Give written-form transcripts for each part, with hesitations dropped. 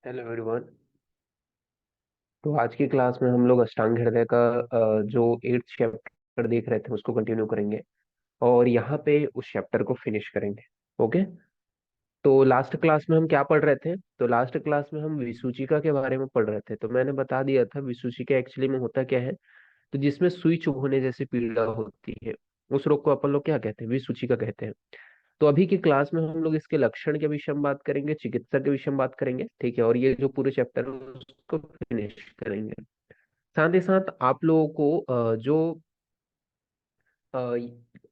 Hello everyone. तो आज की क्लास में हम लोग अष्टांग हृदय का जो 8th चैप्टर देख रहे थे उसको कंटिन्यू करेंगे और यहाँ पे उस चैप्टर को फिनिश करेंगे। ओके। तो लास्ट क्लास में हम क्या पढ़ रहे थे? तो लास्ट क्लास में हम विसूचिका के बारे में पढ़ रहे थे। तो मैंने बता दिया था विसूचिका एक्चुअली में होता क्या है। तो जिसमें सुई चुभने जैसी पीड़ा होती है उस रोग को अपन लोग क्या कहते हैं? विसूचिका कहते हैं। तो अभी की क्लास में हम लोग इसके लक्षण के विषय में बात करेंगे, चिकित्सा के विषय में बात करेंगे, ठीक है। और ये जो पूरे चैप्टर है उसको फिनिश करेंगे। साथ ही साथ आप लोगों को जो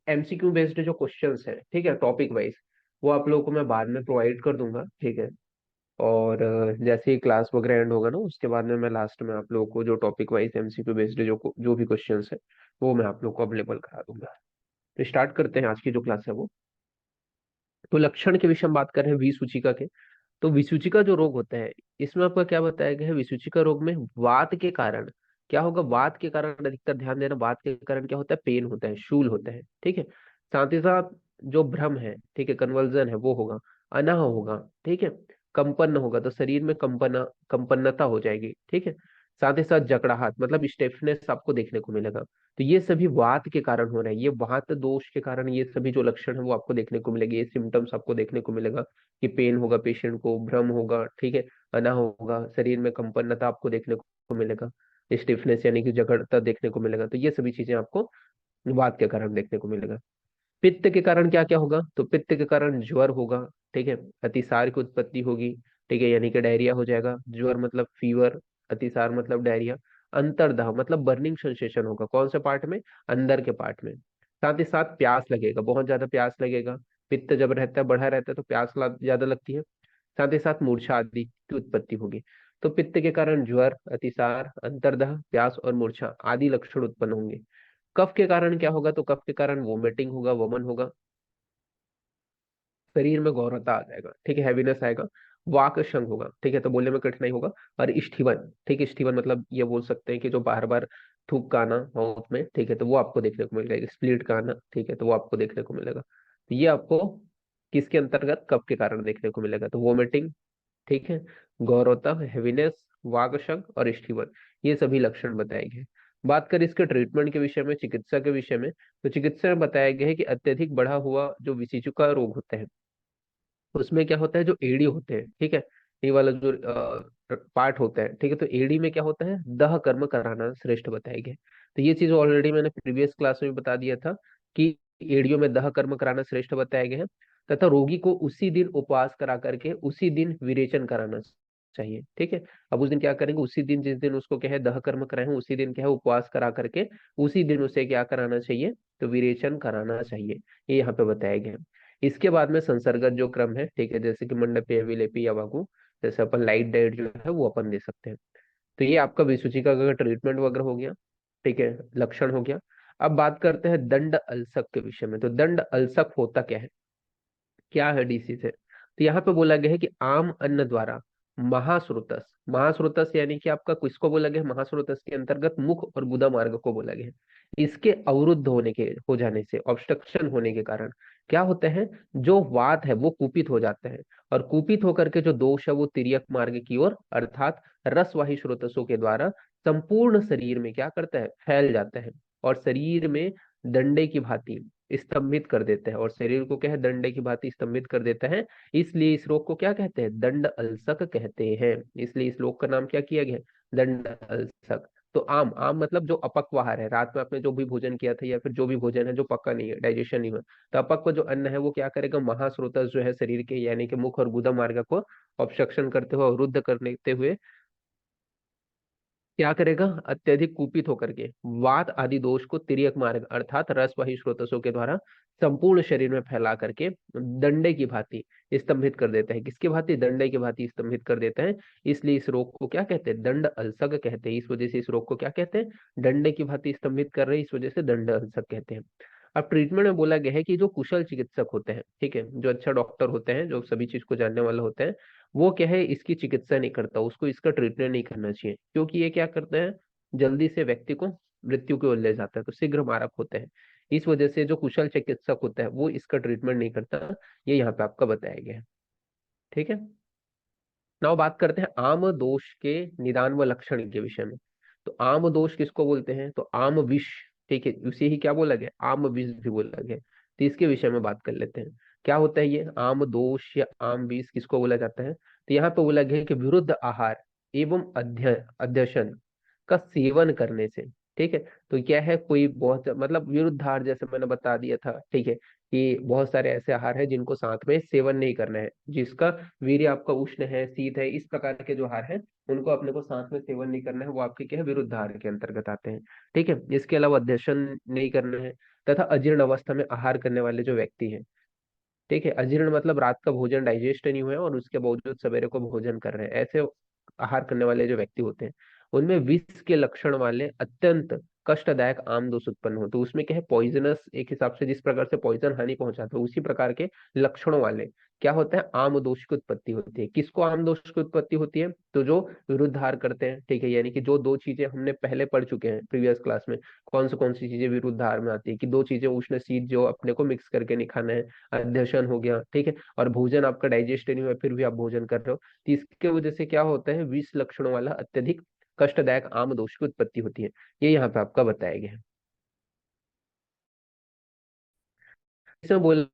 एमसीक्यू बेस्ड जो क्वेश्चंस है, ठीक है, टॉपिक वाइज, वो आप लोगों को मैं बाद में प्रोवाइड कर दूंगा, ठीक है। और जैसे ही क्लास वगैरह एंड होगा ना उसके बाद में मैं लास्ट में आप लोगों को जो टॉपिक वाइज एमसीक्यू बेस्ड जो भी क्वेश्चंस है वो मैं आप लोग को अवेलेबल करा दूंगा। तो स्टार्ट करते हैं आज की जो क्लास है वो। तो लक्षण के विषय में बात कर रहे हैं विसूचिका के। तो विसूचिका जो रोग होता है इसमें आपका क्या बताया गया है? विसूचिका रोग में वात के कारण क्या होगा? वात के कारण अधिकतर ध्यान देना, वात के कारण क्या होता है? पेन होता है, शूल होता है, ठीक है। साथ ही साथ जो भ्रम है, ठीक है, कन्वर्जन है वो होगा, अनाह होगा, ठीक है, कंपन होगा, तो शरीर में कंपन्नता हो जाएगी, ठीक है। साथ ही साथ जकड़ाहट मतलब स्टेफनेस आपको देखने को मिलेगा। तो ये सभी वात के कारण हो रहे हैं, ये वात दोष के कारण ये सभी जो लक्षण है वो आपको देखने को मिलेंगे, ये सिम्टम्स आपको देखने को मिलेगा कि पेन होगा पेशेंट को, भ्रम होगा, ठीक है, अना होगा, शरीर में कंपन्नता आपको देखने को मिलेगा, स्टिफनेस यानी कि जकड़ता देखने को मिलेगा। तो ये सभी चीजें आपको वात के कारण देखने को मिलेगा। पित्त के कारण क्या क्या होगा? तो पित्त के कारण ज्वर होगा, ठीक है, अतिसार की उत्पत्ति होगी, ठीक है, यानी कि डायरिया हो जाएगा। ज्वर मतलब फीवर, अतिसार मतलब डायरिया। अंतर्दाह मतलब बर्निंग सेंसेशन होगा, कौन से पार्ट में? अंदर के पार्ट में। साथ ही साथ प्यास लगेगा, बहुत ज्यादा प्यास लगेगा। पित्त जब रहता है, बढ़ा रहता है, तो प्यास ज्यादा लगती है। साथ ही साथ मूर्छा आदि की उत्पत्ति होगी। तो पित्त के कारण ज्वर, अतिसार, अंतर्दाह, प्यास और मूर्छा आदि लक्षण उत्पन्न होंगे। कफ के कारण क्या होगा? तो कफ के कारण वोमिटिंग होगा, वमन होगा, शरीर में गौरता आ जाएगा, ठीक है, हैवीनेस आएगा, वाक शंग होगा, ठीक है, तो बोलने में कठिनाई होगा। और स्टीवन, ठीक है, स्टीवन मतलब ये बोल सकते हैं कि जो बार बार थूक का आना माउथ में, ठीक है, तो वो आपको देखने को मिलेगा। स्प्लिट का आना, ठीक है, तो वो आपको देखने को मिलेगा। तो ये आपको किसके अंतर्गत? कफ के कारण देखने को मिलेगा। तो वोमिटिंग, ठीक है, गौरवता, हेवीनेस, वागशंक और स्टीवन, ये सभी लक्षण बताए गए। बात करें इसके ट्रीटमेंट के विषय में, चिकित्सा के विषय में, तो चिकित्सा में बताया गया है कि अत्यधिक बढ़ा हुआ जो विसिजुका रोग होता है उसमें क्या होता है? जो एड़ी होते हैं, ठीक है, ये वाला जो पार्ट होता है, ठीक है, तो एड़ी में क्या होता है? दह कर्म कराना श्रेष्ठ बताया गया है। तो ये चीज ऑलरेडी मैंने प्रीवियस क्लास में बता दिया था कि एड़ियों में दह कर्म कराना श्रेष्ठ बताया गया है। तथा रोगी को उसी दिन उपवास करा करके उसी दिन विरेचन कराना चाहिए, ठीक है। अब उस दिन क्या करेंगे? उसी दिन जिस दिन उसको क्या है दह कर्म कराए हैं उसी दिन क्या है उपवास करा करके उसी दिन उसे क्या कराना चाहिए? तो विरेचन कराना चाहिए, ये यहाँ पे बताया गया है। इसके बाद में संसर्गत जो क्रम है, ठीक है, जैसे कि मंडपेय, विलेपी या वागु, जैसे अपन लाइट डाइट जो है वो अपन दे सकते हैं। तो ये आपका विसूचिका का ट्रीटमेंट वगैरह हो गया, ठीक है, लक्षण हो गया। अब बात करते हैं दंड अल्सक के विषय में। तो दंड अल्सक होता क्या है, क्या है डिसीज है? तो यहाँ पे बोला गया है कि आम अन्न द्वारा महास्रोतस, महास्रोतस यानी कि आपका किसको बोला गया है? महास्रोतस के अंतर्गत मुख और गुदा मार्ग को बोला गया है। इसके अवरुद्ध होने के हो जाने से, ऑब्स्ट्रक्शन होने के कारण क्या होता है? जो वात है वो कुपित हो जाता है, और कुपित होकर के जो दोष है वो तिर्यक मार्ग की ओर अर्थात रसवाही स्रोतसों के द्वारा संपूर्ण शरीर में क्या करता है? फैल जाता है, और शरीर में डंडे की भांति स्तंभित कर देता है, और शरीर को क्या है? डंडे की भांति स्तंभित कर देता है। इसलिए इस रोग को क्या कहते हैं? दंड अल्सक कहते हैं। इसलिए इस रोग का नाम क्या किया गया है? दंड अल्सक। तो आम, आम मतलब जो अपक्व आहार है, रात में आपने जो भी भोजन किया था या फिर जो भी भोजन है जो पक्का नहीं है, डाइजेशन नहीं हुआ, तो अपक्व जो अन्न है वो क्या करेगा? महास्रोतस जो है शरीर के यानी कि मुख और गुदा मार्ग को ऑब्स्ट्रक्शन करते हुए, अवरुद्ध करते हुए क्या करेगा? अत्यधिक कुपित होकर के वात आदि दोष को तिर्यक मार्ग अर्थात रसवाही स्रोतसों के द्वारा संपूर्ण शरीर में फैला करके डंडे की भांति स्तंभित कर देता है। किसकी भांति? डंडे की भांति स्तंभित कर देता है। इसलिए इस रोग को क्या कहते हैं? दंड अल्सक कहते हैं। इस वजह से इस रोग को क्या कहते हैं? डंडे की भांति स्तंभित कर रहे हैं, इस वजह से दंड अल्सक कहते हैं। अब ट्रीटमेंट में बोला गया है कि जो कुशल चिकित्सक होते हैं, ठीक है, जो अच्छा डॉक्टर होते हैं, जो सभी चीज को जानने वाला होते हैं, वो क्या है? इसकी चिकित्सा नहीं करता, उसको इसका ट्रीटमेंट नहीं करना चाहिए, क्योंकि ये क्या करता है? जल्दी से व्यक्ति को मृत्यु की ओर ले जाता है, तो शीघ्र मारक होते हैं। इस वजह से जो कुशल चिकित्सक होता है वो इसका ट्रीटमेंट नहीं करता। ये यहाँ पे आपका बताया गया है, ठीक है। नाउ बात करते हैं आम दोष के निदान व लक्षण के विषय में। तो आम दोष किसको बोलते हैं? तो आम विष, ठीक है, उसे ही क्या बोला गया? आम विष भी बोला गया। तो इसके विषय में बात कर लेते हैं। क्या होता है ये आम दोष या आम विष, किसको बोला जाता है? तो यहाँ पे बोला गया है कि विरुद्ध आहार एवं अध्यशन का सेवन करने से, ठीक है। तो क्या है, कोई बहुत मतलब विरुद्ध आहार, जैसे मैंने बता दिया था, ठीक है, कि बहुत सारे ऐसे आहार है जिनको साथ में सेवन नहीं करना है, जिसका वीर्य आपका उष्ण है, शीत है, इस प्रकार के जो आहार है उनको अपने को साथ में सेवन नहीं करना है, वो आपके क्या है, विरुद्ध आहार के अंतर्गत आते हैं। ठीक है, इसके अलावा अध्यशन नहीं करना है, तथा अजीर्ण अवस्था में आहार करने वाले जो व्यक्ति हैं, ठीक है, अजीर्ण मतलब रात का भोजन डाइजेस्ट नहीं हुआ है और उसके बावजूद सवेरे को भोजन कर रहे हैं, ऐसे आहार करने वाले जो व्यक्ति होते हैं, उनमें विष के लक्षण वाले अत्यंत कष्टदायक आम दोष उत्पन्न होते हैं। उसमें क्या है, पॉइजनस, एक हिसाब से जिस प्रकार से पॉइजन हानि पहुंचाता है, उसी प्रकार के लक्षणों वाले क्या होता है, आम दोष की उत्पत्ति होती है। किसको आम दोष की उत्पत्ति होती है? तो जो विरुद्धार करते हैं, ठीक है, यानी कि जो दो चीजें हमने पहले पढ़ चुके हैं प्रीवियस क्लास में, कौन सी चीजें विरुद्धार में आती है, कि दो चीजें उष्ण शीत जो अपने को मिक्स करके नहीं खाना है, अध्यशन हो गया, ठीक है, और भोजन आपका डाइजेस्ट नहीं हुआ फिर भी आप भोजन कर रहे हो, तो इसके वजह से क्या होता है, विष लक्षणों वाला अत्यधिक कष्टदायक आम दोष की उत्पत्ति होती है। ये यहाँ पे आपका बताया गया है। इसमें बोल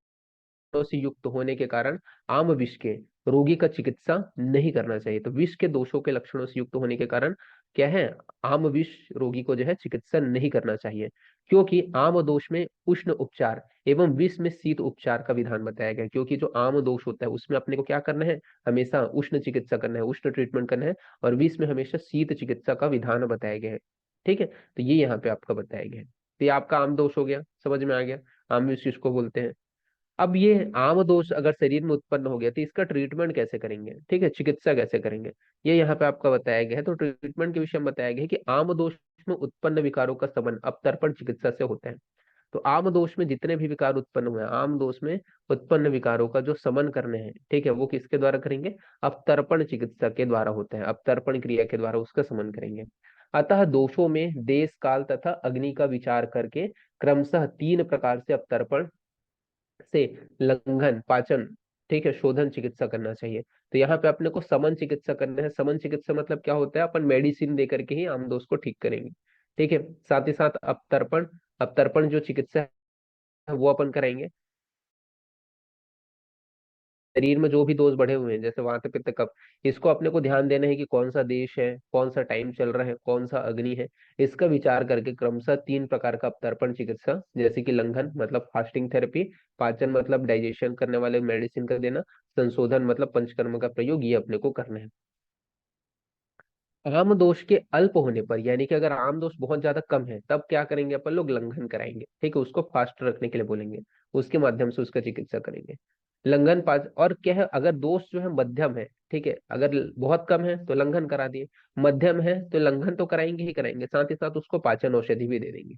से युक्त होने के कारण आम विष के रोगी का चिकित्सा नहीं करना चाहिए। तो विष के दोषों के लक्षणों से युक्त होने के कारण क्या है, आम विष रोगी को जो है चिकित्सा नहीं करना चाहिए, क्योंकि आम दोष में उष्ण उपचार एवं विष में शीत उपचार का विधान बताया गया है। क्योंकि जो आम दोष होता है उसमें अपने को क्या करना है, हमेशा उष्ण चिकित्सा करना है, उष्ण ट्रीटमेंट करना है, और विष में हमेशा शीत चिकित्सा का विधान बताया गया है। ठीक है, तो ये यहाँ पे आपका बताया गया है। तो ये आपका आम दोष हो गया, समझ में आ गया, आम विष इसको बोलते हैं। अब ये आम दोष अगर शरीर में उत्पन्न हो गया तो इसका ट्रीटमेंट कैसे करेंगे, ठीक है, चिकित्सा कैसे करेंगे, ये यहाँ पे आपका बताया गया है। तो ट्रीटमेंट के विषय में बताया गया है कि आम दोष में उत्पन्न विकारों का शमन अपतर्पण चिकित्सा से होता है। तो आम दोष में जितने भी विकार उत्पन्न हुए हैं, आम दोष में उत्पन्न विकारों का जो शमन करने हैं, ठीक है, वो किसके द्वारा करेंगे, अपतर्पण चिकित्सा के द्वारा होता है, अपतर्पण क्रिया के द्वारा उसका शमन करेंगे। अतः दोषों में देश काल तथा अग्नि का विचार करके क्रमशः तीन प्रकार से अपतर्पण से लंघन, पाचन, ठीक है, शोधन चिकित्सा करना चाहिए। तो यहाँ पे अपने को समन चिकित्सा करना है। समन चिकित्सा मतलब क्या होता है, अपन मेडिसिन दे करके ही आम दोष को ठीक करेंगे। ठीक है, साथ ही साथ अपतर्पण, अपतर्पण जो चिकित्सा है वो अपन कराएंगे। शरीर में जो भी दोष बढ़े हुए हैं जैसे वात पित्त कफ, इसको अपने को ध्यान देना है कि कौन सा देश है, कौन सा टाइम चल रहा है, कौन सा अग्नि है, इसका विचार करके क्रमशः तीन प्रकार का अपतर्पण चिकित्सा, जैसे कि लंघन मतलब फास्टिंग थेरेपी, पाचन मतलब डाइजेशन करने वाले मेडिसिन का देना, संशोधन मतलब पंचकर्म का प्रयोग, ये अपने को करना है। आम दोष के अल्प होने पर, यानी कि अगर आम दोष बहुत ज्यादा कम है तब क्या करेंगे अपन लोग, लंघन कराएंगे, ठीक है, उसको फास्ट रखने के लिए बोलेंगे, उसके माध्यम से उसका चिकित्सा करेंगे। लंघन पाच, और क्या है, अगर दोष जो है मध्यम है, ठीक है, अगर बहुत कम है तो लंघन करा दिए, मध्यम है तो लंघन तो कराएंगे ही कराएंगे, साथ ही साथ उसको पाचन औषधि भी दे देंगे।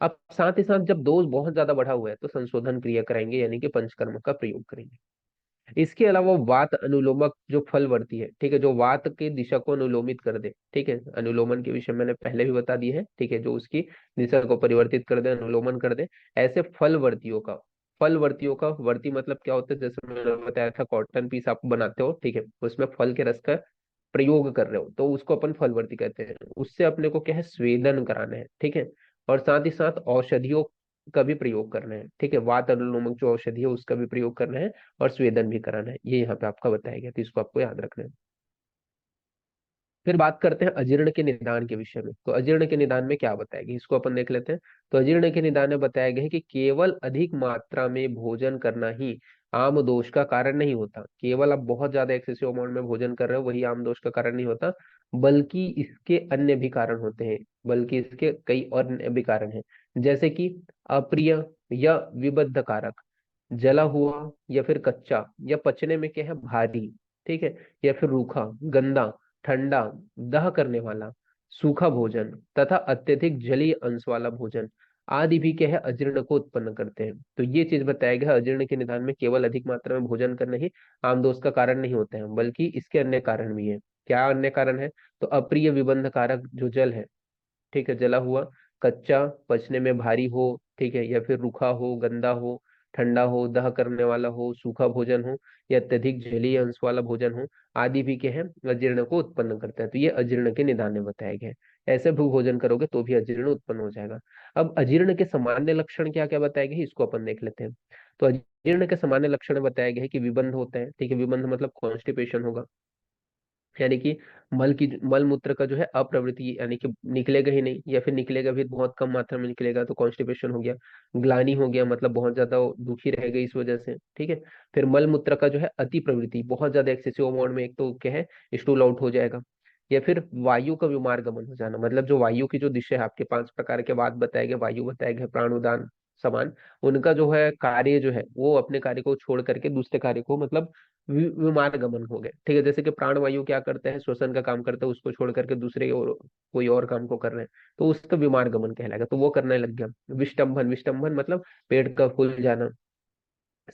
अब साथ ही साथ जब दोष बहुत ज्यादा बढ़ा हुआ है तो संशोधन क्रिया कराएंगे, यानी कि पंचकर्म का प्रयोग करेंगे। इसके अलावा वात अनुलोमक जो फल वर्ती है, ठीक है, जो वात की दिशा को अनुलोमित कर दे, ठीक है, अनुलोमन के विषय मैंने पहले भी बता दिए है, ठीक है, जो उसकी दिशा को परिवर्तित कर दे, अनुलोमन कर दे, ऐसे फल वर्तियों का, फल वर्तियों का, वर्ती मतलब क्या होता है, जैसे मैंने बताया था कॉटन पीस आप बनाते हो, ठीक है, उसमें फल के रस का प्रयोग कर रहे हो तो उसको अपन फलवर्ती कहते हैं। उससे अपने को क्या है, स्वेदन कराना है, ठीक है, और साथ ही साथ औषधियों का भी प्रयोग करना है, ठीक है, वात अनुलोमक जो औषधि है उसका भी प्रयोग करना है, और स्वेदन भी कराना है, ये यहाँ पे आपका बताया गया, तो इसको आपको याद रखना है। फिर बात करते हैं अजीर्ण के निदान के विषय में। तो अजीर्ण के निदान में क्या बताया गया, इसको अपन देख लेते हैं। तो अजीर्ण के निदान में बताया गया है कि केवल अधिक मात्रा में भोजन करना ही आम दोष का कारण नहीं होता। केवल आप बहुत ज्यादा एक्सेसिव अमाउंट में भोजन कर रहे हो वही आम दोष का कारण नहीं होता, बल्कि इसके अन्य भी कारण होते हैं, बल्कि इसके कई और अन्य भी कारण हैं। जैसे कि अप्रिय या विबद्ध कारक, जला हुआ या फिर कच्चा, या पचने में क्या है, भारी, ठीक है, या फिर रूखा, गंदा, ठंडा, दह करने वाला, सूखा भोजन तथा अत्यधिक जलीय अंश वाला भोजन आदि भी क्या है, अजीर्ण को उत्पन्न करते हैं। तो ये चीज बताया गया, अजीर्ण के निदान में केवल अधिक मात्रा में भोजन करना ही आमदोष का कारण नहीं होते हैं, बल्कि इसके अन्य कारण भी है। क्या अन्य कारण है? तो अप्रिय विबंध कारक जो जल है, ठीक है, जला हुआ, कच्चा, पचने में भारी हो, ठीक है, या फिर रूखा हो, गंदा हो, ठंडा हो, दह करने वाला हो, सूखा भोजन हो, या अत्यधिक जलीय अंश वाला भोजन हो, आदि भी क्या है, अजीर्ण को उत्पन्न करता है। तो ये अजीर्ण के निदान में बताया गया है। ऐसे भू भोजन करोगे तो भी अजीर्ण उत्पन्न हो जाएगा। अब अजीर्ण के सामान्य लक्षण क्या क्या बताए गए हैं, इसको अपन देख लेते हैं। तो अजीर्ण के सामान्य लक्षण बताया गया है कि विबंध होता है, ठीक है, विबंध मतलब कॉन्स्टिपेशन होगा, यानी कि मल मूत्र का जो है अप्रवृत्ति, यानी कि निकलेगा ही नहीं, या फिर निकलेगा भी बहुत कम मात्रा में निकलेगा, तो कॉन्स्टिपेशन हो गया। ग्लानि हो गया, मतलब बहुत ज्यादा वो दुखी रहेगा इस वजह से, ठीक है। फिर मल मूत्र का जो है अति प्रवृत्ति, बहुत ज्यादा एक्सेसिव अमाउंट में, एक तो क्या है, स्टूल आउट हो जाएगा। या फिर वायु का विमार्गमन हो जाना, मतलब जो वायु की जो दिशा है, आपके 5 प्रकार के बाद बताए गए, वायु बताए गए, प्राण उदान समान, उनका जो है कार्य जो है वो अपने कार्य को छोड़ करके दूसरे कार्य को, मतलब विमान गमन हो गए, ठीक है। जैसे कि प्राण वायु क्या करते हैं, श्वसन का काम करते हैं, उसको छोड़ करके दूसरे और कोई और काम को कर रहे हैं, तो उसका विमान गमन कहलाएगा, तो वो करने लग गया। विष्टंभन, विष्टंभन मतलब पेट का फूल जाना,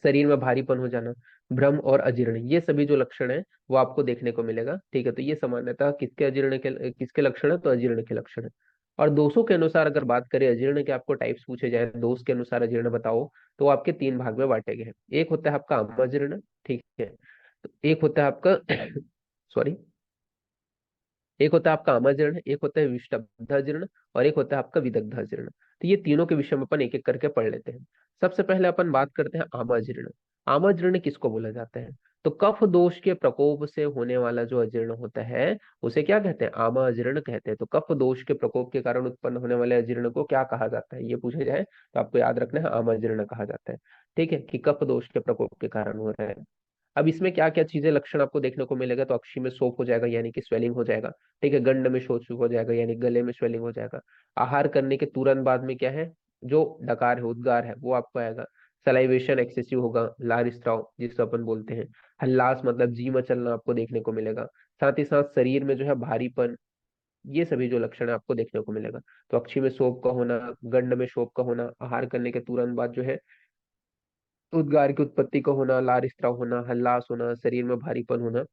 शरीर में भारीपन हो जाना, भ्रम और अजीर्ण, ये सभी जो लक्षण है वो आपको देखने को मिलेगा, ठीक है। तो ये सामान्यतः किसके अजीर्ण के, किसके लक्षण है, तो अजीर्ण के लक्षण है। और दोषों के अनुसार अगर बात करें अजीर्ण के, आपको टाइप्स पूछे जाए, दोष के अनुसार अजीर्ण बताओ, तो वो आपके 3 भाग में बांटे गए हैं। एक होता है आपका आमाजीर्ण, ठीक है, तो एक होता है आपका सॉरी, एक होता है आपका आमाजीर्ण, एक होता है विषुब्धाजीर्ण, और एक होता है आपका विदग्धाजीर्ण। तो ये तीनों के विषय में अपन एक एक करके पढ़ लेते हैं। सबसे पहले अपन बात करते हैं आमाजीर्ण। आमाजीर्ण किसको बोला जाता है, तो कफ दोष के प्रकोप से होने वाला जो अजीर्ण होता है उसे क्या कहते हैं, आमा अजीर्ण कहते हैं। तो कफ दोष के प्रकोप के कारण उत्पन्न होने वाले अजीर्ण को क्या कहा जाता है, ये पूछे जाए तो आपको याद रखना है, आमा अजीर्ण कहा जाता है, ठीक है, कि कफ दोष के प्रकोप के कारण हो रहा है। अब इसमें क्या क्या चीजें लक्षण आपको देखने को मिलेगा, तो अक्षी में शोफ हो जाएगा, यानी कि स्वेलिंग हो जाएगा, ठीक है। गंड में शोथ हो जाएगा, यानी गले में स्वेलिंग हो जाएगा। आहार करने के तुरंत बाद में क्या है, जो डकार है, उद्गार है, वो आपको आएगा। सलाइवेशन एक्सेसिव होगा, लार स्त्राव जिसको अपन बोलते हैं। हल्लास मतलब जी मचलना आपको देखने को मिलेगा। साथ ही साथ शरीर में जो है भारीपन, ये सभी जो लक्षण है आपको देखने को मिलेगा। तो अक्षी में शोफ का होना, गंड में शोफ का होना, आहार करने के तुरंत बाद जो है उद्गार की उत्पत्ति का होना, लार स्त्राव होना, हल्लास होना, शरीर में भारीपन होना,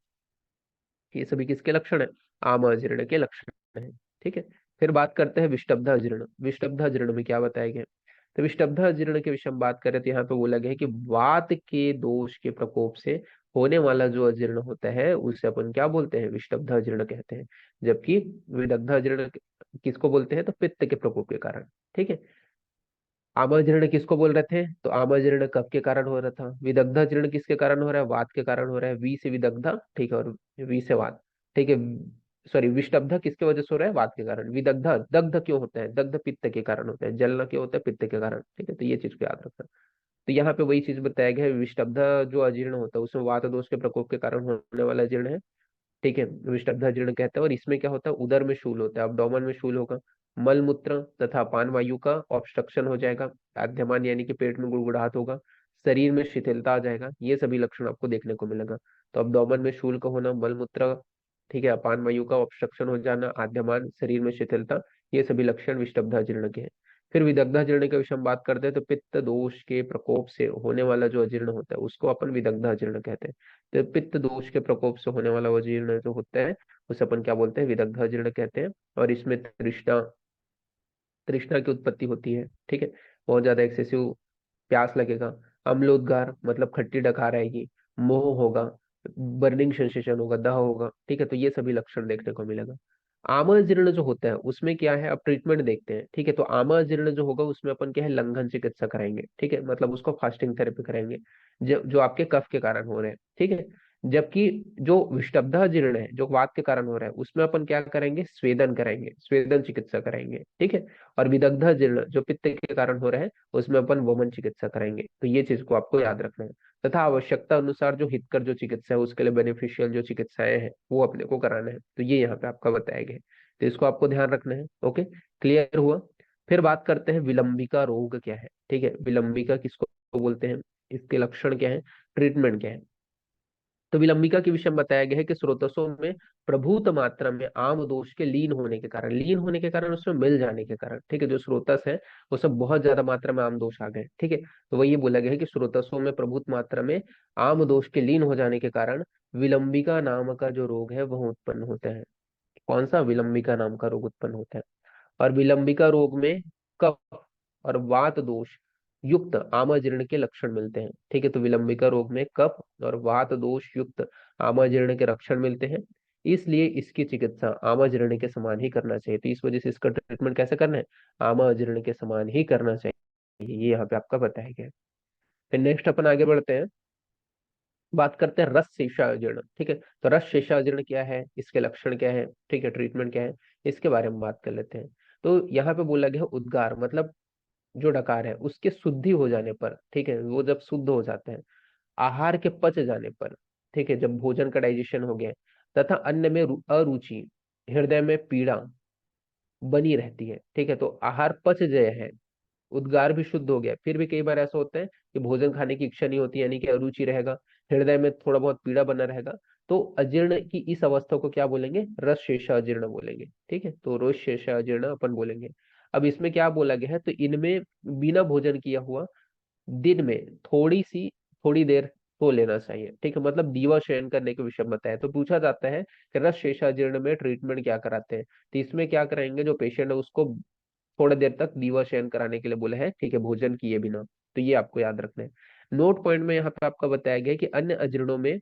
ये सभी किसके लक्षण है, आम अजीर्ण के लक्षण है, ठीक है। फिर बात करते हैं विष्टब्ध अजीर्ण। विष्टब्ध अजीर्ण में क्या बताया गया, तो विष्टब्ध अजीर्ण के विषय में बात करें तो यहाँ पे बोला गया है कि वात के दोष के प्रकोप से होने वाला जो अजीर्ण होता है उसे अपन क्या बोलते हैं, विष्टब्ध अजीर्ण कहते हैं। जबकि विदग्ध अजीर्ण किसको बोलते हैं, तो पित्त के प्रकोप के कारण, ठीक है। आमाजीर्ण किसको बोल रहे थे, तो आमाजीर्ण कफ के कारण हो रहा था। विदग्धा जीर्ण किसके कारण हो रहा है, वात के कारण हो रहा है, वी से विदग्धा, ठीक है, और वी से वात, ठीक है। सॉरी, विष्टब्धा किसके वजह से हो रहा है, वात के कारण। विदग्धा, दग्ध क्यों होता है, दग्ध पित्त के कारण होता है, जलना क्यों होता है, पित्त के कारण, ठीक है। तो ये चीज को याद रखना। तो यहाँ पे वही चीज बताया गया है, विष्टब्धा जो अजीर्ण होता है उसमें वात दोष के प्रकोप के कारण होने वाला अजीर्ण है, ठीक है, विष्टब्धा जीर्ण कहते हैं। और इसमें क्या होता है, उदर में शूल होता है, abdomen में शूल होगा। मल मूत्र तथा अपान वायु का ऑब्स्ट्रक्शन हो जाएगा। आद्यमान यानी कि पेट में गुड़गुड़ाहट होगा। शरीर में शिथिलता आ जाएगा, ये सभी लक्षण आपको देखने को मिलेगा। तो abdomen में शूल का होना, मल मूत्र, ठीक है, अपान वायु का ऑब्स्ट्रक्शन हो जाना, आद्यमान, शरीर में शिथिलता, ये सभी लक्षण विष्टब्धा जीर्ण के हैं। फिर विदग्धा जीर्ण के विषय में बात करते हैं, तो पित्त दोष के प्रकोप से होने वाला जो अजीर्ण होता है उसको अपन विदग्धा जीर्ण कहते हैं। तो पित्त दोष के प्रकोप से होने वाला वो जीर्ण जो होता है उसे अपन क्या बोलते हैं, विदग्ध जीर्ण कहते हैं। और इसमें तृष्णा, तृष्णा की उत्पत्ति होती है, ठीक है, बहुत ज्यादा एक्सेसिव प्यास लगेगा। अम्लोदगार मतलब खट्टी डकार आएगी। मोह होगा, बर्निंग सेंसेशन होगा, दाह होगा, ठीक है। तो ये सभी लक्षण देखने को मिलेगा। आमा जीर्ण जो होता है उसमें क्या है, अब ट्रीटमेंट देखते हैं, ठीक है। तो आमा जीर्ण जो होगा उसमें अपन क्या है, लंघन चिकित्सा कराएंगे, ठीक है, मतलब उसको फास्टिंग थेरेपी कराएंगे, जो जो आपके कफ के कारण हो रहे हैं, ठीक है। जबकि जो विषटब्धा जीर्ण है, जो वात के कारण हो रहा है, उसमें अपन क्या करेंगे, स्वेदन कराएंगे, स्वेदन चिकित्सा कराएंगे, ठीक है। और विदग्धा जीर्ण जो पित्त के कारण हो रहा है उसमें अपन वमन चिकित्सा कराएंगे। तो ये चीज को आपको याद रखना है। तथा आवश्यकता अनुसार जो हितकर जो चिकित्सा है उसके लिए बेनिफिशियल जो चिकित्साएं हैं वो अपने को कराना है, तो ये यहाँ पे आपका बताया गया है। तो इसको आपको ध्यान रखना है, ओके, क्लियर हुआ। फिर बात करते हैं विलंबिका रोग क्या है, ठीक है। विलंबिका किसको बोलते हैं, इसके लक्षण क्या है, ट्रीटमेंट क्या है। तो विलंबिका के विषय में बताया गया है कि स्रोतसों में प्रभूत मात्रा में आम दोष के लीन होने के कारण, लीन होने के कारण उसमें मिल जाने के कारण, ठीक है, जो स्रोतस है वो सब बहुत ज्यादा मात्रा में आम दोष आ गए, ठीक है। तो वही बोला गया है कि स्रोतसों में प्रभुत मात्रा में आम दोष के लीन हो जाने के कारण विलंबिका नाम का जो रोग है वह उत्पन्न होता है। कौन सा, विलंबिका नाम का रोग उत्पन्न होता है। और विलंबिका रोग में कफ और वात दोष युक्त आमाजीर्ण के लक्षण मिलते हैं। ठीक है, तो विलंबिका रोग में कफ और वात दोष युक्त आमाजीर्ण के लक्षण मिलते हैं, इसलिए इसकी चिकित्सा आमाजीर्ण के समान ही करना चाहिए। तो इस वजह से इसका ट्रीटमेंट कैसे करना है, आमाजीर्ण के समान ही करना चाहिए, ये यहाँ पे आपका बताया गया है। फिर नेक्स्ट अपन आगे बढ़ते हैं, बात करते हैं रस शेषाजीर्ण। ठीक है, तो रस शेषाजीर्ण क्या है, इसके लक्षण क्या है, ठीक है, ट्रीटमेंट क्या है, इसके बारे में बात कर लेते हैं। तो यहाँ पे बोला गया है उद्गार, मतलब जो डकार है उसके शुद्धि हो जाने पर, ठीक है, वो जब शुद्ध हो जाते हैं, आहार के पच जाने पर, ठीक है, जब भोजन का डाइजेशन हो गया है, तथा अन्न में अरुचि, हृदय में पीड़ा बनी रहती है। ठीक है, तो आहार पच गए है, उद्गार भी शुद्ध हो गया, फिर भी कई बार ऐसा होता है कि भोजन खाने की इच्छा नहीं होती, यानी कि अरुचि रहेगा, हृदय में थोड़ा बहुत पीड़ा बना रहेगा, तो अजीर्ण की इस अवस्था को क्या बोलेंगे, रस शेषा अजीर्ण बोलेंगे। ठीक है, तो रस शेषा अजीर्ण अपन बोलेंगे। अब इसमें क्या बोला गया है, तो इनमें बिना भोजन किया हुआ दिन में थोड़ी देर सो लेना चाहिए। ठीक है, मतलब दीवा शयन करने के विषय में बताया। तो पूछा जाता है कि रस शेषाजीर्ण में ट्रीटमेंट क्या कराते हैं, तो इसमें क्या कराएंगे, जो पेशेंट है उसको थोड़ी देर तक दीवा शयन कराने के लिए बोले हैं, ठीक है, भोजन किए बिना। तो ये आपको याद रखना है। नोट पॉइंट में यहाँ पे आपका बताया गया है कि अन्य अजीर्णों में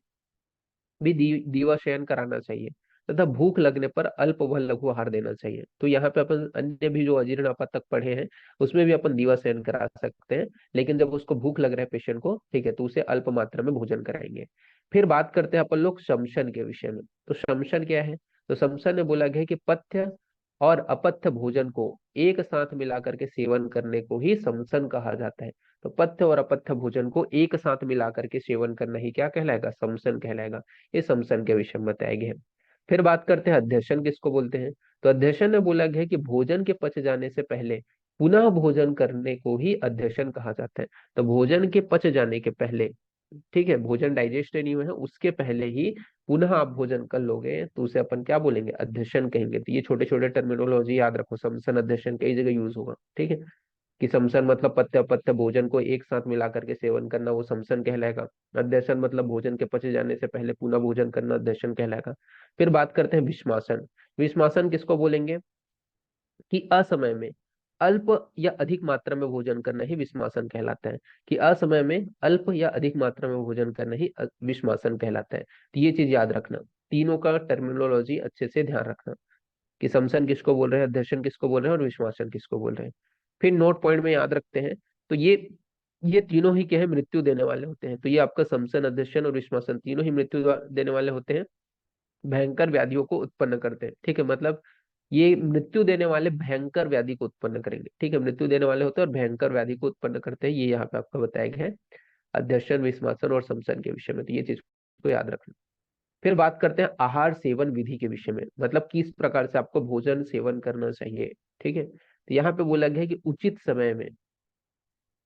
भी दीवा शयन कराना चाहिए, तथा भूख लगने पर अल्प व लघु आहार देना चाहिए। तो यहाँ पे अपन अन्य भी जो अजीर्ण अपन तक पढ़े हैं उसमें भी अपन दीवा शयन करा सकते हैं, लेकिन जब उसको भूख लग रहा है पेशेंट को, ठीक है, तो उसे अल्प मात्रा में भोजन कराएंगे। फिर बात करते हैं अपन लोग शमशन के विषय में। तो शमशन क्या है, तो शमशन में बोला गया है कि पथ्य और अपथ्य भोजन को एक साथ मिला करके सेवन करने को ही शमशन कहा जाता है। तो पथ्य और अपथ्य भोजन को एक साथ मिला करके सेवन करना ही क्या कहलाएगा, शमशन कहलाएगा। ये शमशन के विषय में बताया गया है। फिर बात करते हैं अध्यशन किसको बोलते हैं। तो अध्यशन में बोला गया है कि भोजन के पच जाने से पहले पुनः भोजन करने को ही अध्यशन कहा जाता है। तो भोजन के पच जाने के पहले, ठीक है, भोजन डाइजेस्ट नहीं हुआ है उसके पहले ही पुनः आप भोजन कर लोगे तो उसे अपन क्या बोलेंगे, अध्यशन कहेंगे। तो ये छोटे छोटे टर्मिनोलॉजी याद रखो, समसन अध्यशन कई जगह यूज होगा। ठीक है, कि समसन मतलब पत्य अपत्य भोजन को एक साथ मिला करके सेवन करना, वो समसन कहलाएगा। अध्यशन मतलब भोजन के पचे जाने से पहले पुनः भोजन करना, अध्यशन कहलाएगा। फिर बात करते हैं विषमासन। विषमासन किसको बोलेंगे, कि असमय में अल्प या अधिक मात्रा में भोजन करना ही विषमासन कहलाता है। कि असमय में अल्प या अधिक मात्रा में भोजन करना ही विषमासन कहलाता है। तो ये चीज याद रखना, तीनों का टर्मिनोलॉजी अच्छे से ध्यान रखना, कि समसन किसको बोल रहे हैं, अध्यशन किसको बोल रहे हैं, और विश्वासन किसको बोल रहे हैं। फिर नोट पॉइंट में याद रखते हैं, तो ये तीनों ही क्या है, मृत्यु देने वाले होते हैं। तो ये आपका समसन अध्यशन और विश्वासन तीनों ही मृत्यु देने वाले होते हैं, भयंकर व्याधियों को उत्पन्न करते हैं। ठीक है, मतलब ये मृत्यु देने वाले भयंकर व्याधि को उत्पन्न करेंगे। ठीक है, मृत्यु देने वाले होते हैं और भयंकर व्याधि को उत्पन्न करते हैं, ये यहाँ पे आपको बताया गया है अध्यशन विश्वासन और समसन के विषय में। तो ये चीज को याद रखना। फिर बात करते हैं आहार सेवन विधि के विषय में, मतलब किस प्रकार से आपको भोजन सेवन करना चाहिए। ठीक है, तो यहाँ पे बोला गया है कि उचित समय में,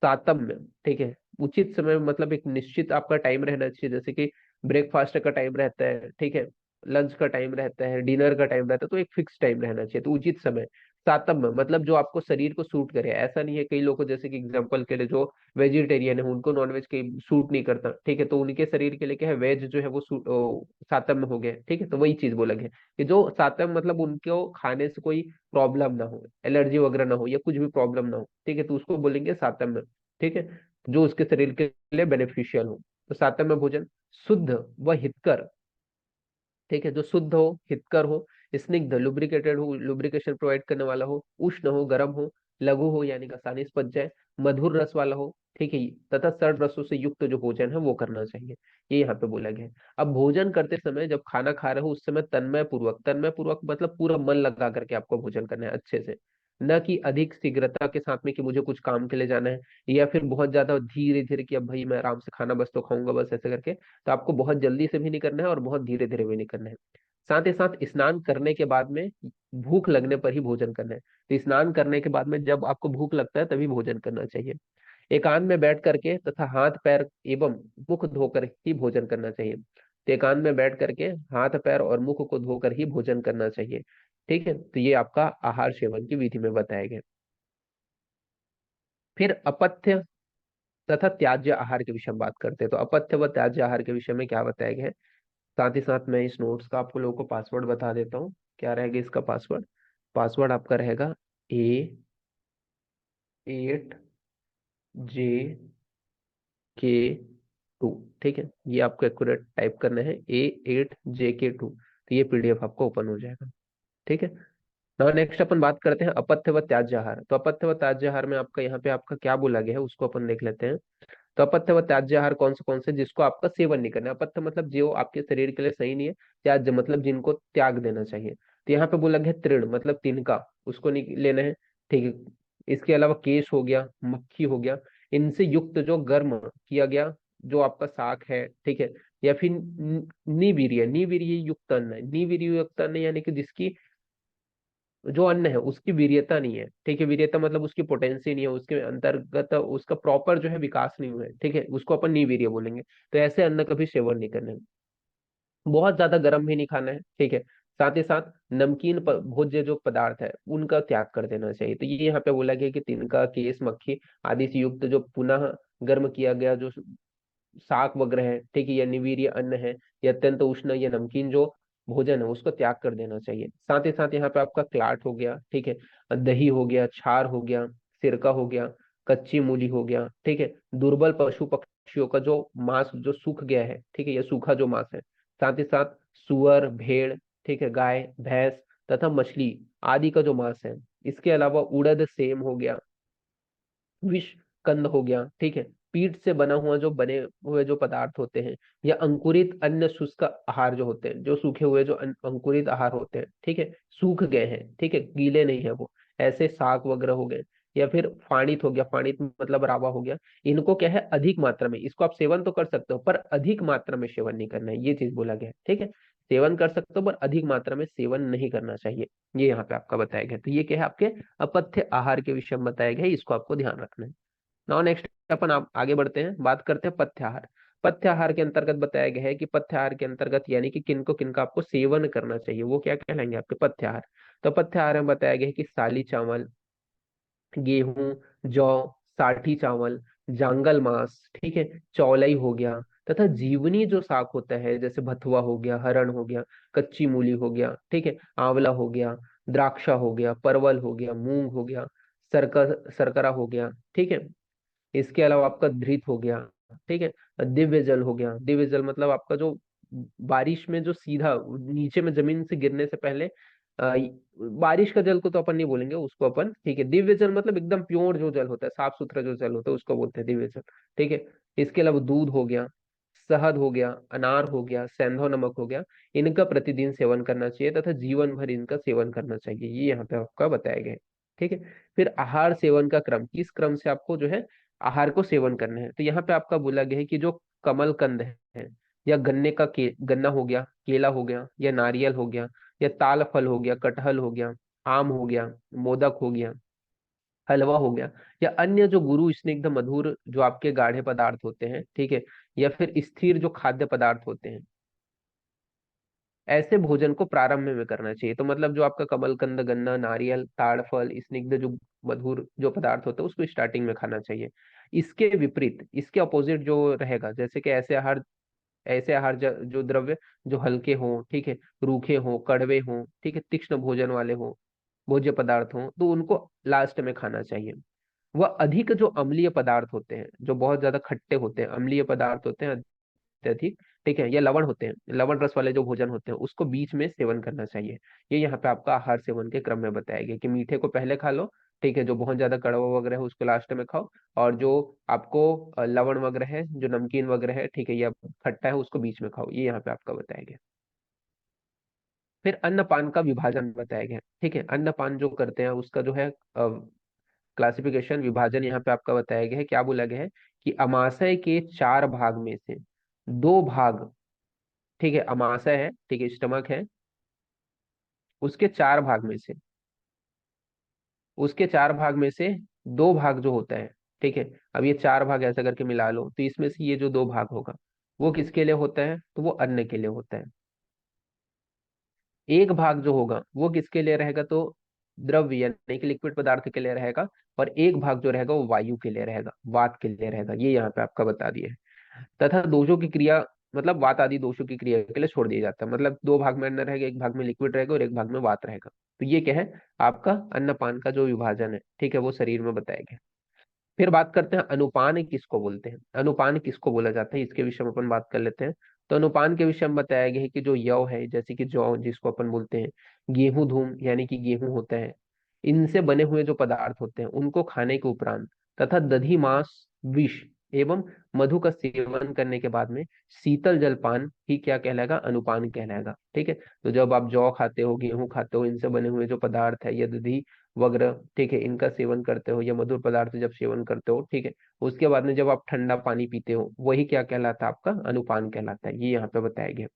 तारतम्य, ठीक है, उचित समय मतलब एक निश्चित आपका टाइम रहना चाहिए, जैसे कि ब्रेकफास्ट का टाइम रहता है, ठीक है, लंच का टाइम रहता है, डिनर का टाइम रहता है, तो एक फिक्स टाइम रहना चाहिए। तो उचित समय, तारतम्य मतलब जो आपको शरीर को सूट करे। ऐसा नहीं है, कई लोग को जैसे कि एग्जांपल के लिए जो वेजिटेरियन है उनको नॉनवेज के सूट नहीं करता, ठीक है, तो उनके शरीर के लिए क्या है, वेज जो है वो सातम्य हो गया। ठीक है, तो वही चीज बोला गया कि जो सातम्य मतलब उनको खाने से कोई प्रॉब्लम ना हो, एलर्जी वगैरह ना हो या कुछ भी प्रॉब्लम ना हो, ठीक है, तो उसको बोलेंगे सातम्य। ठीक है, जो उसके शरीर के लिए बेनिफिशियल हो। तो सातम्य भोजन शुद्ध व हितकर, ठीक है, जो शुद्ध हो, हितकर हो, स्निग्ध लुब्रिकेटेड हो, लुब्रिकेशन प्रोवाइड करने वाला हो, उष्ण हो, गर्म हो, लघु हो यानी कि आसानी से पच जाए, मधुर रस वाला हो, ठीक है, तथा षड रसों से युक्त जो भोजन है वो करना चाहिए, ये यहाँ पे बोला गया है। अब भोजन करते समय जब खाना खा रहे हो उस समय तन्मय पूर्वक मतलब पूरा मन लगा करके आपको भोजन करना है अच्छे से, न कि अधिक शीघ्रता के साथ में कि मुझे कुछ काम के लिए जाना है, या फिर बहुत ज्यादा धीरे धीरे कि अब भाई मैं आराम से खाना बस तो खाऊंगा बस ऐसे करके। तो आपको बहुत जल्दी से भी नहीं करना है और बहुत धीरे धीरे भी नहीं करना है। साथ ही साथ स्नान करने के बाद में भूख लगने पर ही भोजन करना है। तो स्नान करने के बाद में जब आपको भूख लगता है तभी भोजन करना चाहिए। एकांत में बैठ करके तथा हाथ पैर एवं मुख धोकर ही भोजन करना चाहिए। तो एकांत में बैठ करके हाथ पैर और मुख को धोकर ही भोजन करना चाहिए। ठीक है, तो ये आपका आहार सेवन की विधि में बताया गया। फिर अपथ्य तथा त्याज्य आहार के विषय में बात करते हैं। तो अपथ्य व त्याज्य आहार के विषय में क्या बताया गया है, साथ ही साथ मैं इस नोट्स का आपको लोगों को पासवर्ड बता देता हूँ। क्या रहेगा इसका पासवर्ड, पासवर्ड आपका रहेगा A8 JK2। ठीक है, ये आपको एक्यूरेट टाइप करना है, A8JK2। तो ये PDF आपको ओपन हो जाएगा। ठीक है। नाउ नेक्स्ट अपन बात करते हैं अपथ्य व त्याज्य आहार। तो अपथ्य व त्याज्य आहार में आपका यहाँ पे आपका क्या बोला गया है उसको अपन देख लेते हैं। तो अपथ्य व त्याज्य आहार कौन से जिसको आपका सेवन नहीं करना है। अपथ्य मतलब जो आपके शरीर के लिए सही नहीं है, त्याज्य मतलब जिनको त्याग देना चाहिए। तो यहाँ पे बोला गया तृण मतलब तिनका, उसको नहीं लेना है। ठीक है। इसके अलावा केश हो गया, मक्खी हो गया, इनसे युक्त जो गर्म किया गया जो आपका शाक है, ठीक है, या फिर निवीर्य निवीर्य युक्त अन्न है। निवीर्य युक्त अन्न यानी कि जिसकी जो अन्न है उसकी वीर्यता नहीं है। ठीक है, वीर्यता मतलब उसकी पोटेंसी नहीं है, उसके अंतर्गत उसका प्रॉपर जो है विकास नहीं हुआ है। ठीक है, उसको अपन निवीर्य बोलेंगे। तो ऐसे अन्न कभी सेवन नहीं करना है। बहुत ज्यादा गर्म भी नहीं खाना है। ठीक है। साथ ही साथ नमकीन भोज्य जो पदार्थ है उनका त्याग कर देना चाहिए। तो ये यहाँ पे बोला गया कि तिनका, केश, मक्खी आदि से युक्त जो पुनः गर्म किया गया जो शाक वगैरह है, ठीक है, या निवीर्य अन्न है, या अत्यंत उष्ण या नमकीन जो भोजन है उसको त्याग कर देना चाहिए। साथ ही साथ यहाँ पे आपका क्लाट हो गया, ठीक है, दही हो गया, छार हो गया, सिरका हो गया, कच्ची मूली हो गया, ठीक है, दुर्बल पशु पक्षियों का जो मांस जो सूख गया है, ठीक है, या सूखा जो मांस है, साथ ही साथ सुअर, भेड़, ठीक है, गाय, भैंस तथा मछली आदि का जो मांस है। इसके अलावा उड़द, सेम हो गया, विष कंद हो गया, ठीक है, पीठ से बना हुआ जो बने हुए जो पदार्थ होते हैं, या अंकुरित अन्य शुष्क आहार जो होते हैं, जो सूखे हुए जो अंकुरित आहार होते हैं, ठीक है, सूख गए हैं, ठीक है, गीले नहीं है वो, ऐसे साग वगैरह हो गए, या फिर फाणित हो गया, फाणित मतलब रावा हो गया। इनको क्या है, अधिक मात्रा में, इसको आप सेवन तो कर सकते हो पर अधिक मात्रा में सेवन नहीं करना है, ये चीज बोला गया है। ठीक है, सेवन कर सकते हो पर अधिक मात्रा में सेवन नहीं करना चाहिए, ये यहाँ पे आपका बताया गया है। तो ये क्या है, आपके अपथ्य आहार के विषय में बताया गया है, इसको आपको ध्यान रखना है। नाउ नेक्स्ट अपन आप आगे बढ़ते हैं, बात करते हैं पथ्याहार। पथ्याहार के अंतर्गत बताया गया है कि पथ्याहार के अंतर्गत यानी कि किनको किनका आपको सेवन करना चाहिए, वो क्या कहलाएंगे आपके पथ्याहार। तो पथ्याहार में बताया गया है कि साली चावल, गेहूं, जौ, साठी चावल, जांगल मांस, ठीक है, चौलाई हो गया, तथा जीवनी जो साग होता है जैसे भथुआ हो गया, हरण हो गया, कच्ची मूली हो गया, ठीक है, आंवला हो गया, द्राक्षा हो गया, परवल हो गया, मूंग हो गया, सरकरा हो गया, ठीक है। इसके अलावा आपका धृत हो गया, ठीक है, दिव्य जल हो गया। दिव्य जल मतलब आपका जो बारिश में जो सीधा नीचे में जमीन से गिरने से पहले बारिश का जल को तो अपन नहीं बोलेंगे उसको अपन, ठीक है, दिव्य जल मतलब एकदम प्योर जो जल होता है, साफ सुथरा जो जल होता है उसको बोलते हैं दिव्य जल। ठीक है। इसके अलावा दूध हो गया, शहद हो गया, अनार हो गया, सेंधव नमक हो गया, इनका प्रतिदिन सेवन करना चाहिए तथा जीवन भर इनका सेवन करना चाहिए, ये यहाँ पे आपका बताया गया है। ठीक है। फिर आहार सेवन का क्रम, किस क्रम से आपको जो है आहार को सेवन करना है। तो यहाँ पे आपका बोला गया है कि जो कमल कंद है, या गन्ने का गन्ना हो गया, केला हो गया, या नारियल हो गया, या ताल फल हो गया, कटहल हो गया, आम हो गया, मोदक हो गया, हलवा हो गया, या अन्य जो गुरु स्निग्ध मधुर जो आपके गाढ़े पदार्थ होते हैं, ठीक है, या फिर स्थिर जो खाद्य पदार्थ होते हैं, ऐसे भोजन को प्रारंभ में करना चाहिए। तो मतलब जो आपका कमलकंद, गन्ना, नारियल, ताड़ फल, स्निग्ध जो मधुर जो पदार्थ होता है उसको स्टार्टिंग में खाना चाहिए। इसके विपरीत, इसके अपोजिट जो रहेगा, जैसे कि ऐसे आहार जो द्रव्य जो हल्के हों, ठीक है, रूखे हों, कड़वे हों, ठीक है, तीक्ष्ण भोजन वाले हों, भोज्य पदार्थ हों, तो उनको लास्ट में खाना चाहिए। वह अधिक जो अम्लीय पदार्थ होते हैं, जो बहुत ज्यादा खट्टे होते हैं, अम्लीय पदार्थ होते हैं अत्यधिक, ठीक है, या लवण होते हैं, लवण रस वाले जो भोजन होते हैं उसको बीच में सेवन करना चाहिए। ये यहाँ पे आपका आहार सेवन के क्रम में बताया गया कि मीठे को पहले खा लो, ठीक है, जो बहुत ज्यादा कड़वा वगैरह है उसको लास्ट में खाओ, और जो आपको लवण वगैरह है, जो नमकीन वगैरह है, ठीक है, या खट्टा है उसको बीच में खाओ, ये यहाँ पे आपका बताया गया। फिर अन्नपान का विभाजन बताया गया। ठीक है, अन्नपान जो करते हैं उसका जो है क्लासिफिकेशन, विभाजन यहाँ पे आपका बताया गया है। क्या बोला गया है कि अमाशय के 4 भाग में से 2 भाग, ठीक है, अमाशय है, ठीक है, स्टमक है, उसके 4 भाग में से, उसके 4 भाग में से 2 भाग जो होता है, ठीक है, अब ये 4 भाग ऐसा करके मिला लो, तो इसमें से ये जो 2 भाग होगा वो किसके लिए होता है, तो वो अन्न के लिए होता है। एक भाग जो होगा वो किसके लिए रहेगा, तो द्रव्य यानी कि लिक्विड पदार्थ के लिए रहेगा, और एक भाग जो रहेगा वो वायु के लिए रहेगा, वात के लिए रहेगा, ये यहाँ पे आपका बता दिया है। तथा दोषों की क्रिया मतलब वात आदि दोषों की क्रिया के लिए छोड़ दिया जाता है, मतलब 2 भाग में अन्न रहेगा, एक भाग में लिक्विड रहेगा और एक भाग में वात रहेगा। तो ये क्या है, आपका अन्नपान का जो विभाजन है, ठीक है, वो शरीर में बताया गया। फिर बात करते हैं अनुपान किसको बोलते हैं, अनुपान किसको बोला जाता है, इसके विषय में अपन बात कर लेते हैं। तो अनुपान के विषय में बताया गया है कि जो यव है, जैसे कि जौ जिसको अपन बोलते हैं, गेहूं धूम यानी कि गेहूं होता है, इनसे बने हुए जो पदार्थ होते हैं उनको खाने के उपरांत तथा दधी मांस विष एवं मधु का सेवन करने के बाद में शीतल जलपान ही क्या कहलाएगा, अनुपान कहलाएगा। ठीक है, तो जब आप जौ खाते हो, गेहूं खाते हो, इनसे बने हुए जो पदार्थ है, या दधी वगैरह, ठीक है, इनका सेवन करते हो, या मधुर पदार्थ जब सेवन करते हो, ठीक है, उसके बाद में जब आप ठंडा पानी पीते हो, वही क्या कहलाता है, आपका अनुपान कहलाता है। ये यहाँ पे बताया गया।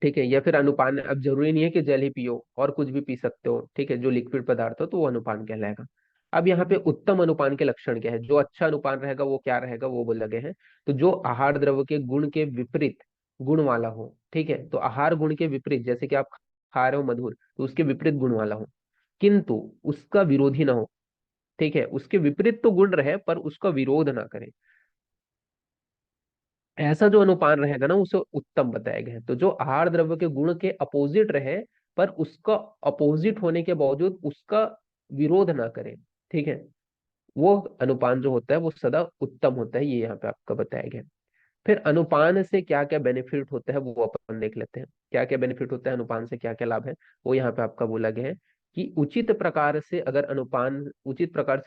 ठीक है, या फिर अनुपान, अब जरूरी नहीं है कि जल ही पियो, और कुछ भी पी सकते हो, ठीक है, जो लिक्विड पदार्थ हो तो वो अनुपान कहलाएगा। अब यहाँ पे उत्तम अनुपान के लक्षण क्या है, जो अच्छा अनुपान रहेगा वो क्या रहेगा, वो बोल लगे हैं। तो जो आहार द्रव्य के गुण के विपरीत गुण वाला हो, ठीक है, तो आहार गुण के विपरीत, जैसे कि आप खा रहे हो मधुर, तो उसके विपरीत गुण वाला हो, किंतु उसका विरोधी ना हो। ठीक है, उसके विपरीत तो गुण रहे पर उसका विरोध ना करे, ऐसा जो अनुपान रहेगा ना, उसे उत्तम बताया गया है। तो जो आहार द्रव्य के गुण के अपोजिट रहे, पर उसका अपोजिट होने के बावजूद उसका विरोध ना करे, ठीक है, वो अनुपान जो होता है वो सदा उत्तम होता है। ये यहाँ पे आपका बताया गया है। फिर अनुपान से क्या क्या बेनिफिट होता है वो अपन देख लेते हैं। क्या क्या बेनिफिट होता है अनुपान से, क्या क्या लाभ है, वो यहाँ पे आपका बोला गया है कि उचित प्रकार से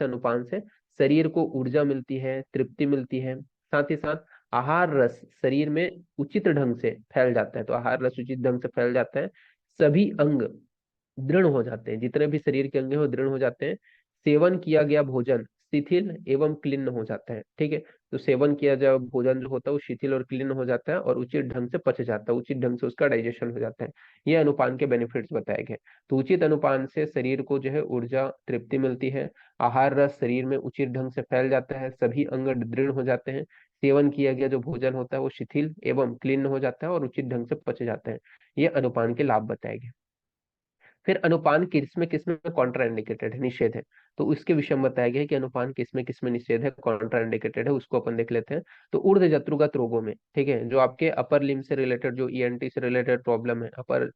अनुपान से शरीर को ऊर्जा मिलती है, तृप्ति मिलती है, साथ ही साथ आहार रस शरीर में उचित ढंग से फैल जाता है। तो आहार रस उचित ढंग से फैल जाता है, सभी अंग दृढ़ हो जाते हैं, जितने भी शरीर के अंग हैं वो दृढ़ हो जाते हैं। सेवन किया गया भोजन शिथिल एवं क्लीन हो जाता है। ठीक है, तो सेवन किया जाए भोजन जो होता है वो शिथिल और क्लीन हो जाता है, और उचित ढंग से पच जाता है, उचित ढंग से उसका डाइजेशन हो जाता है। ये अनुपान के बेनिफिट्स बताए गए। तो उचित अनुपान से शरीर को जो है ऊर्जा तृप्ति मिलती है, आहार रस शरीर में उचित ढंग से फैल जाता है, सभी अंग दृढ़ हो जाते हैं, सेवन किया गया जो भोजन होता है वो शिथिल एवं क्लीन हो जाता है और उचित ढंग से पच जाता है। ये अनुपान के लाभ बताए गए। फिर अनुपान किसमें कॉन्ट्रा इंडिकेटेड है, निषेध है। तो उसके विषय में बताया गया है कि अनुपान किसमें निषेध है, कॉन्ट्रा इंडिकेटेड है, उसको अपन देख लेते हैं। तो ऊर्ध्व जत्रुगत रोगों में, ठीक है, जो आपके अपर लिम से रिलेटेड, जो ईएनटी से रिलेटेड प्रॉब्लम है, अपर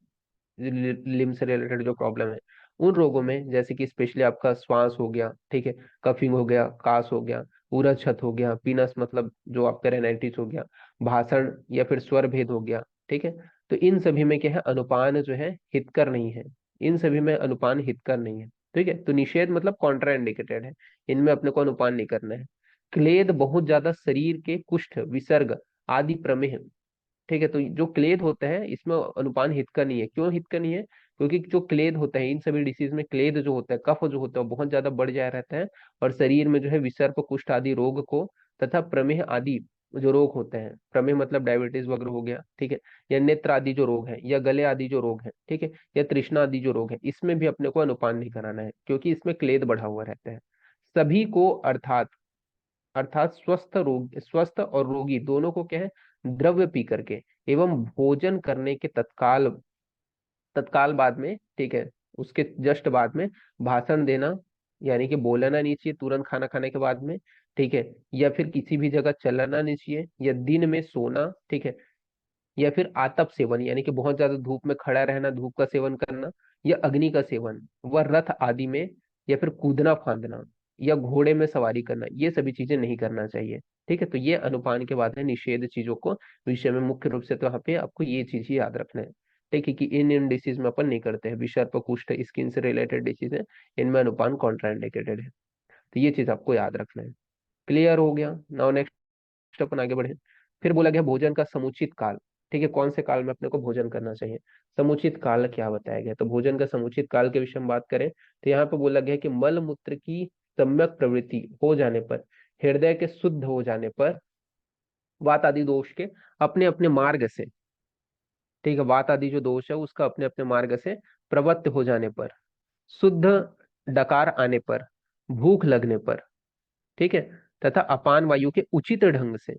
लिम से रिलेटेड जो प्रॉब्लम है, उन रोगों में जैसे कि स्पेशली आपका श्वास हो गया, ठीक है, कफिंग हो गया, कास हो गया, उरच छत हो गया, पीनस मतलब जो आपका रेनाइटिस हो गया, भाषण या फिर स्वर भेद हो गया, ठीक है, तो इन सभी में क्या है, अनुपान जो है हितकर नहीं है। इन सभी में अनुपान हितकर नहीं है। ठीक है, तो निषेध मतलब कॉन्ट्रा इंडिकेटेड है, इनमें अपने को अनुपान नहीं करना है। क्लेद बहुत ज्यादा शरीर के कुष्ठ विसर्ग आदि प्रमेह, ठीक है, तो जो क्लेद होता है इसमें अनुपान हित का नहीं है। क्यों हित का नहीं है, क्योंकि जो क्लेद होता है इन सभी डिसीज में, क्लेद जो होता है, कफ जो होता है वो बहुत ज्यादा बढ़ जाया रहता है, और शरीर में जो है विसर्प कुष्ठ आदि रोग को तथा प्रमेह आदि जो रोग होते हैं, प्रमेह मतलब डायबिटीज वगैरह हो गया, ठीक है, या नेत्र आदि जो रोग है, या गले आदि जो रोग है, ठीक है, या तृष्णा आदि जो रोग है, इसमें भी अपने को अनुपान नहीं कराना है, क्योंकि इसमें क्लेद बढ़ा हुआ रहता है। सभी को अर्थात अर्थात स्वस्थ और रोगी दोनों को क्या है, द्रव्य पी करके एवं भोजन करने के तत्काल तत्काल बाद में, ठीक है, उसके जस्ट बाद में भाषण देना, यानी कि बोलना नहीं चाहिए तुरंत खाना खाने के बाद में, ठीक है, या फिर किसी भी जगह चलना नहीं चाहिए, या दिन में सोना, ठीक है, या फिर आतप सेवन यानी कि बहुत ज्यादा धूप में खड़ा रहना, धूप का सेवन करना, या अग्नि का सेवन, व रथ आदि में, या फिर कूदना फांदना, या घोड़े में सवारी करना, ये सभी चीजें नहीं करना चाहिए। ठीक है, तो ये अनुपान के बाद है निषेध चीजों को विषय में, मुख्य रूप से तो यहाँ पे आपको ये चीज ही याद रखना है। ठीक है, कि इन डिसीज में अपन नहीं करते हैं, विषर्प कुष्ठ स्किन से रिलेटेड डिसीज है, इनमें अनुपान कॉन्ट्राइंडिकेटेड है। तो ये चीज आपको याद रखना है। क्लियर हो गया। नाउ नेक्स्ट अपन आगे बढ़े। फिर बोला गया भोजन का समुचित काल। ठीक है, कौन से काल में अपने को भोजन करना चाहिए, समुचित काल क्या बताया गया। तो भोजन का समुचित काल के विषय में बात करें तो यहाँ पे बोला गया है कि मल मूत्र की सम्यक प्रवृत्ति हो जाने पर, हृदय के शुद्ध हो जाने पर, वात आदि दोष के अपने अपने मार्ग से, ठीक है, वात आदि जो दोष है उसका अपने अपने मार्ग से प्रवृत्त हो जाने पर, शुद्ध डकार आने पर, भूख लगने पर, ठीक है, तथा अपान वायु के उचित ढंग से,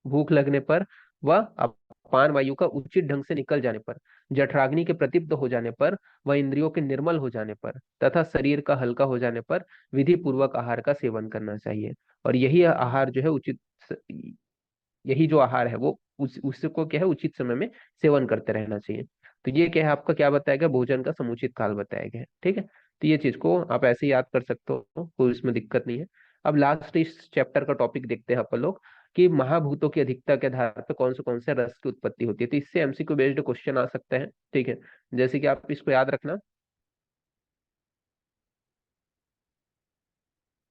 भूख लगने पर व अपान वायु का उचित ढंग से निकल जाने पर, जठराग्नि के प्रदीप्त हो जाने पर, व इंद्रियों के निर्मल हो जाने पर, तथा शरीर का हल्का हो जाने पर विधि पूर्वक आहार का सेवन करना चाहिए। और यही आहार जो है यही जो आहार है वो उसको क्या है उचित समय में सेवन करते रहना चाहिए। तो ये क्या है आपका, क्या बताया गया, भोजन का समुचित काल बताया गया है। ठीक है, तो ये चीज को आप ऐसे ही याद कर सकते हो, कोई इसमें दिक्कत नहीं है। अब लास्ट इस चैप्टर का टॉपिक देखते हैं अपन लोग, कि महाभूतों की अधिकता के आधार पर कौन से रस की उत्पत्ति होती है। तो इससे एमसीक्यू बेस्ड क्वेश्चन आ सकते हैं, ठीक है। जैसे कि आप इसको याद रखना,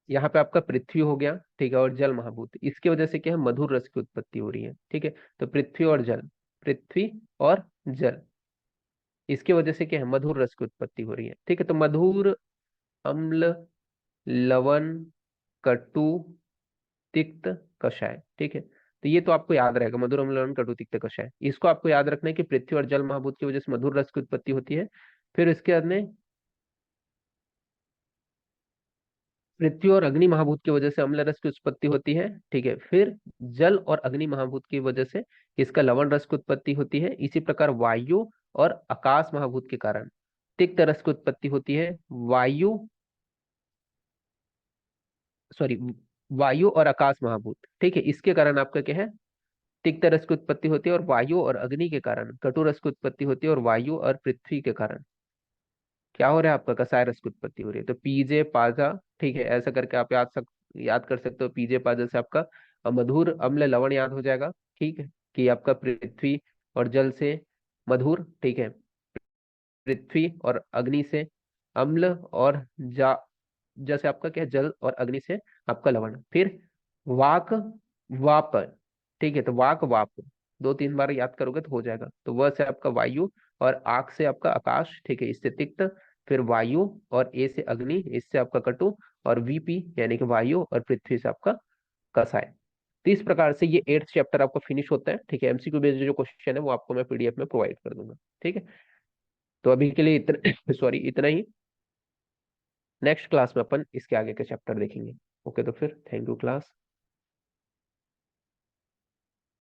यहाँ पे आपका पृथ्वी हो गया, ठीक है, और जल महाभूत, इसकी वजह से क्या है, मधुर रस की उत्पत्ति हो रही है, ठीक है। तो पृथ्वी और जल, पृथ्वी और जल, इसकी वजह से क्या है, मधुर रस की उत्पत्ति हो रही है, ठीक है। तो मधुर, अम्ल, लवण, कटु, तिक्त, कषाय, ठीक है। तो ये तो आपको याद रहेगा, मधुर, अम्ल, लवण, कटु, तिक्त, कषाय। इसको आपको याद रखना है कि पृथ्वी और जल महाभूत की वजह से मधुर रस की उत्पत्ति होती है। फिर इसके बाद में पृथ्वी और अग्नि महाभूत की वजह से अम्ल रस की उत्पत्ति होती है, ठीक है। फिर जल और अग्नि महाभूत की वजह से इसका लवण रस की उत्पत्ति होती है। इसी प्रकार वायु और आकाश महाभूत के कारण तिक्त रस की उत्पत्ति होती है। वायु, सॉरी, वायु और आकाश महाभूत, ठीक है, इसके कारण आपका क्या है, तिक्त रस की उत्पत्ति होती है। और वायु और अग्नि के कारण कटु रस की उत्पत्ति होती है। और वायु और पृथ्वी के कारण क्या हो रहा है, आपका कसाय रस की उत्पत्ति हो रही है। तो पीजे पाजा, ठीक है, ऐसा करके आप याद कर सकते हो। पीजे पाजा से आपका मधुर, अम्ल, लवण याद हो जाएगा, ठीक है, कि आपका पृथ्वी और जल से मधुर, ठीक है, पृथ्वी और अग्नि से अम्ल, और जा, जैसे आपका क्या है, जल और अग्नि से आपका लवण। फिर वाक, वाप, ठीक है, तो वाक, वाप, दो तीन बार याद करोगे तो हो जाएगा। तो वह से आपका वायु, और आग से आपका आकाश, ठीक है, इससे तिक्त। फिर वायु और ए से अग्नि, इससे आपका कटु। और वीपी यानी कि वायु और पृथ्वी से आपका कसाय। तो इस प्रकार से ये 8th चैप्टर आपका फिनिश होता है, ठीक है। एमसीक्यू बेस्ड जो क्वेश्चन है वो आपको मैं पीडीएफ में प्रोवाइड कर दूंगा, ठीक है। तो अभी के लिए इतना सॉरी, इतना ही। नेक्स्ट क्लास में अपन इसके आगे के चैप्टर देखेंगे। ओके, तो फिर थैंक यू क्लास।